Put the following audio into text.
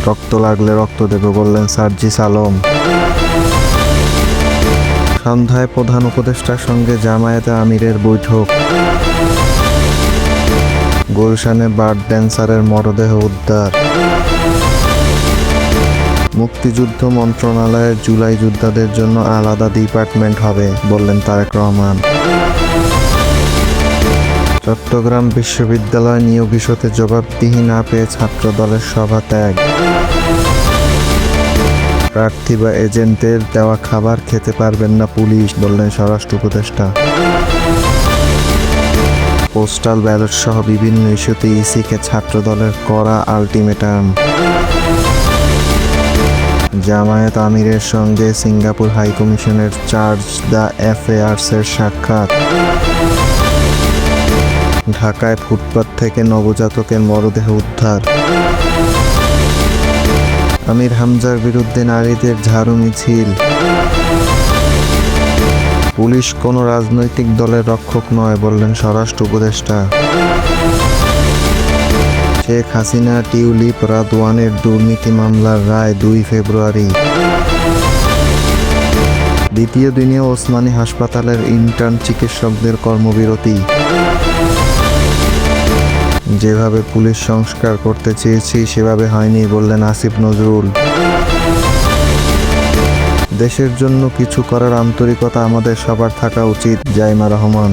রক্ত লাগলে রক্ত দেবে বললেন সার্জিস আলম। সন্ধ্যায় প্রধান উপদেষ্টার সঙ্গে জামায়াতে আমিরের বৈঠক। গুলশানে বার্ড ড্যান্সারের মরদেহ উদ্ধার। মুক্তিযুদ্ধ মন্ত্রণালয়ের জুলাই যোদ্ধাদের জন্য আলাদা ডিপার্টমেন্ট হবে বললেন তারেক রহমান। চট্টগ্রাম বিশ্ববিদ্যালয় নিয়োগ ইস্যুতে জবাবদিহি না পেয়ে ছাত্রদলের সভা ত্যাগ। প্রার্থী বা এজেন্টের দেওয়া খাবার খেতে পারবেন না পুলিশ বললেন স্বরাষ্ট্র উপদেষ্টা। পোস্টাল ব্যালট সহ বিভিন্ন ইস্যুতে ইসিকে ছাত্রদলের কড়া আলটিমেটাম। জামায়াত আমিরের সঙ্গে সিঙ্গাপুর হাইকমিশনের চার্জ দ্য অ্যাফেয়ার্সের সাক্ষাৎ। ঢাকায় ফুটপাত থেকে নবজাতকের মরদেহ উদ্ধার। আমির হামজার বিরুদ্ধে নারীদের ঝাড়ু মিছিল। পুলিশ কোনো রাজনৈতিক দলের রক্ষক নয় বললেন স্বরাষ্ট্র উপদেষ্টা। শেখ হাসিনা টিউলিপ রাদওয়ানের দুর্নীতি মামলার রায় 2 ফেব্রুয়ারি। দ্বিতীয় দিনে ওসমানী হাসপাতালের ইন্টার্ন চিকিৎসকদের কর্মবিরতি। যেভাবে পুলিশ সংস্কার করতে চেয়েছি সেভাবে হয়নি বললেন আসিফ নজরুল। দেশের জন্য কিছু করার আন্তরিকতা আমাদের সবার থাকা উচিত, জাইমা রহমান।